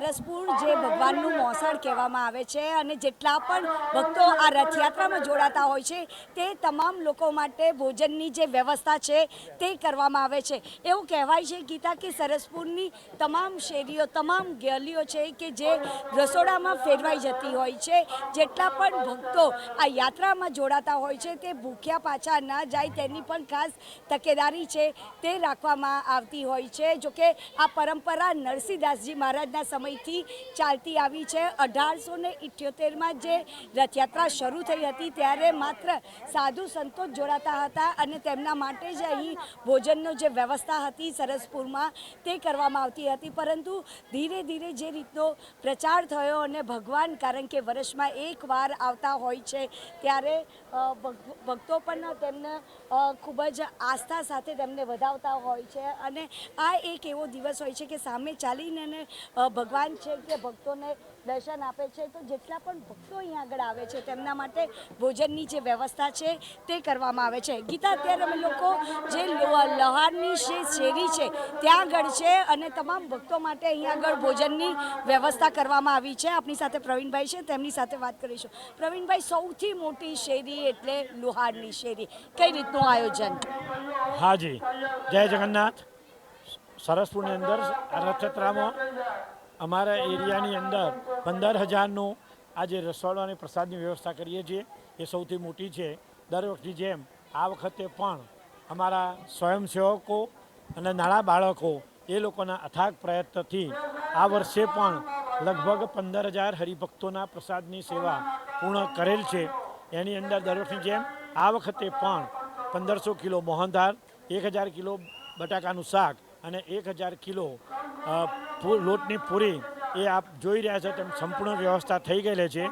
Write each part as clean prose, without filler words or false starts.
સરસપુર જે ભગવાનનું મોસાળ કહેવામાં આવે છે અને જેટલા પણ ભક્તો આ રથયાત્રામાં જોડાતા હોય છે તે તમામ લોકો માટે ભોજનની જે વ્યવસ્થા છે તે કરવામાં આવે છે। એવું કહેવાય છે ગીતા કે સરસપુરની તમામ શેરીઓ તમામ ગલીઓ છે કે જે રસોડામાં ફેરવાઈ જતી હોય છે। જેટલા પણ ભક્તો આ યાત્રામાં જોડાતા હોય છે તે ભૂખ્યા પાછા ના જાય તેની પણ ખાસ તકેદારી છે તે રાખવામાં આવતી હોય છે। જોકે આ પરંપરા નરસિંહદાસજી મહારાજના સમયથી ચાલતી આવી છે। 1878માં જે રથયાત્રા શરૂ થઈ હતી ત્યારે માત્ર સાધુ સંતો જ જોડાતા હતા અને તેમના માટે જ અહીં ભોજનનો જે વ્યવસ્થા હતી સરસપુરમાં તે કરવામાં આવતી હતી। પરંતુ ધીરે ધીરે જે રીતનો પ્રચાર થયો અને ભગવાન કારણ કે વર્ષમાં એકવાર આવતા હોય છે ત્યારે ભક્તો પણ તેમને ખૂબ જ આસ્થા સાથે તેમને વધાવતા હોય છે અને આ એક એવો દિવસ હોય છે કે સામે ચાલીને ભગવાન છે કે ભક્તોને દર્શન આપે છે। તો જેટલા પણ ભક્તો અહીં આગળ આવે છે તેમના માટે ભોજનની જે વ્યવસ્થા છે તે કરવામાં આવે છે। ગીતા અત્યારે અમે લોકો જે લહારની જે શેરી છે ત્યાં આગળ છે અને તમામ ભક્તો માટે અહીં આગળ ભોજનની વ્યવસ્થા કરવામાં આવી છે। આપણી સાથે પ્રવીણભાઈ છે તેમની સાથે વાત કરીશું। પ્રવીણભાઈ, સૌથી મોટી શેરી એટલે લુહારની શેરી, કઈ રીતનું આયોજન? हाँ जी, जय जगन्नाथ। सरसपुर अंदर रथयात्रा में अमरा एरिया अंदर 15,000 आज रसोड़ा ने प्रसाद की व्यवस्था करीए छे ये सौथी मोटी है। दर वखत जेम आ वखते पण अमरा स्वयंसेवकों अने नाना बाळको ए लोकोना अथाग प्रयत्न थी आ वर्षे पण लगभग 15,000 हरिभक्तों प्रसाद की सेवा पूर्ण करेल छे। एनी अंदर दर वखत जेम आ वखते पण 1500 किलो मोहनदार, 1000 किलो बटाकाનું શાક અને 1000 કિલો લોટની પૂરી એ આપ જોઈ રહ્યા છો તેમ સંપૂર્ણ વ્યવસ્થા થઈ ગયેલી છે।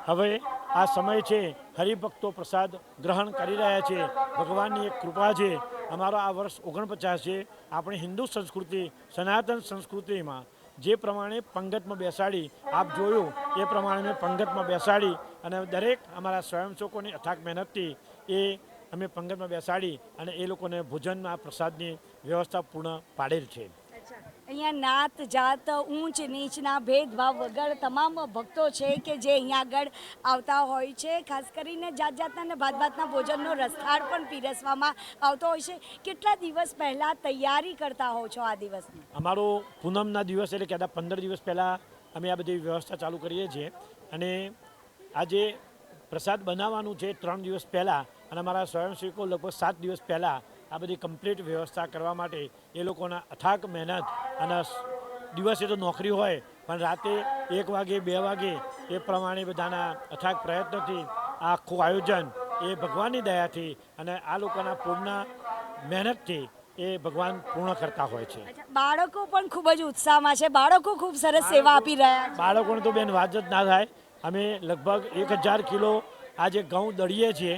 હવે આ સમય છે હરિભક્તો પ્રસાદ ગ્રહણ કરી રહ્યા છે। ભગવાનની એક કૃપા છે। અમારો આ વર્ષ 49 છે। આપણી હિન્દુ સંસ્કૃતિ સનાતન સંસ્કૃતિમાં જે પ્રમાણે પંગતમાં બેસાડી આપ જોયું એ પ્રમાણે પંગતમાં બેસાડી અને દરેક અમારા સ્વયંસેવકોની અથાગ મહેનતથી એ અમે પંગતમાં બેસાડી અને એ લોકોને ભોજનના પ્રસાદની વ્યવસ્થા પૂર્ણ પાડેલ છે। અહીંયા નાત જાત ઊંચ નીચના ભેદભાવ વગર તમામ ભક્તો છે કે જે અહીંયા આગળ આવતા હોય છે। ખાસ કરીને જાત જાતના અને ભાત ભાતના ભોજનનો રસથાળ પણ પીરસવામાં આવતો હોય છે। કેટલા દિવસ પહેલાં તૈયારી કરતા હો છો આ દિવસની? અમારો પૂનમના દિવસ એટલે કદાચ 15 દિવસ પહેલાં અમે આ બધી વ્યવસ્થા ચાલુ કરીએ છીએ અને આજે પ્રસાદ બનાવવાનું છે 3 દિવસ પહેલાં અને અમારા સ્વયંસેવકો લગભગ 7 દિવસ પહેલાં આ બધી કમ્પ્લીટ વ્યવસ્થા કરવા માટે એ લોકોના અથાગ મહેનત અને દિવસે તો નોકરી હોય પણ રાતે 1 વાગે 2 વાગે એ પ્રમાણે બધાના અથાગ પ્રયત્નથી આ આખું આયોજન એ ભગવાનની દયાથી અને આ લોકોના પૂર્ણ મહેનતથી એ ભગવાન પૂર્ણ કરતા હોય છે। બાળકો પણ ખૂબ જ ઉત્સાહમાં છે, બાળકો ખૂબ સરસ સેવા આપી રહ્યા છે। બાળકોને તો બેન વાત જ ના થાય। અમે લગભગ 1000 કિલો આજે ઘઉં દળીએ છીએ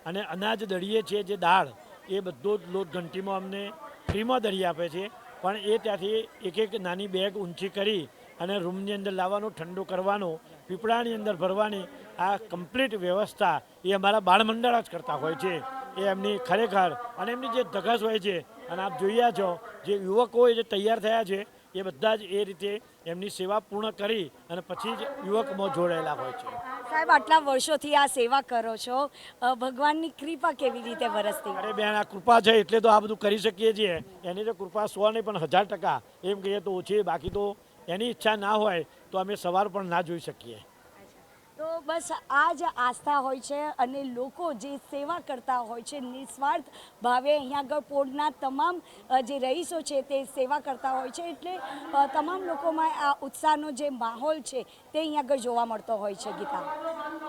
અને અનાજ દળીએ છીએ જે દાળ એ બધો જ લોટ ઘંટીમાં અમને ફ્રીમાં દળી આપે છે પણ એ ત્યાંથી એક નાની બેગ ઊંચી કરી અને રૂમની અંદર લાવવાનો, ઠંડુ કરવાનો, પીપળાની અંદર ભરવાની આ કમ્પ્લીટ વ્યવસ્થા એ અમારા બાળમંડળ જ કરતા હોય છે। એ એમની ખરેખર અને એમની જે ધગશ હોય છે અને આપ જોયા છો જે યુવકો જે તૈયાર થયા છે એ બધા જ એ રીતે એમની સેવા પૂર્ણ કરી અને પછી જ યુવકમાં જોડાયેલા હોય છે। સાહેબ, આટલા વર્ષોથી આ સેવા કરો છો, ભગવાનની કૃપા કેવી રીતે વરસતી? અરે બેન, આ કૃપા છે એટલે તો આ બધું કરી શકીએ છીએ। એની તો કૃપા 100 નહીં પણ 1000% એમ કહીએ તો ઓછી। બાકી તો એની ઈચ્છા ના હોય તો અમે સવાર પણ ના જોઈ શકીએ। તો બસ આ જ આસ્થા હોય છે અને લોકો જે સેવા કરતા હોય છે નિસ્વાર્થ ભાવે અહીંયા આગળ પોળના તમામ જે રહીશો છે તે સેવા કરતા હોય છે એટલે તમામ લોકોમાં આ ઉત્સાહનો જે માહોલ છે તે અહીંયા આગળ જોવા મળતો હોય છે। ગીતા,